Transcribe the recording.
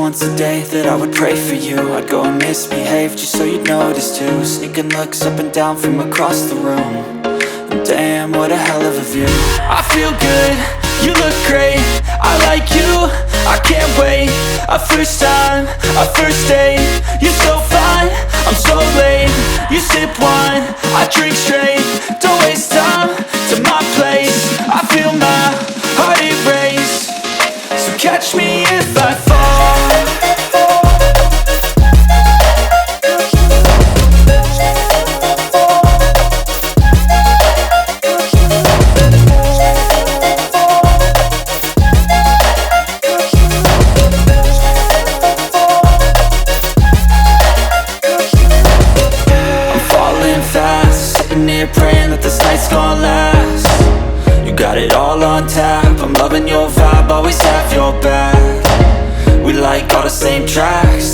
once a day that I would pray for you. I'd go and misbehave just so you'd notice too. Sneaking looks up and down from across the room. And damn, what a hell of a view. I feel good, you look great, I like you, I can't wait. A first time, a first date, you're so fine, I'm so late. You sip wine, I drink straight. Don't waste time to my place. I feel my heart erase. So catch me if I fall. Praying that this night's gonna last. You got it all on tap, I'm loving your vibe, always have your back. We like all the same tracks,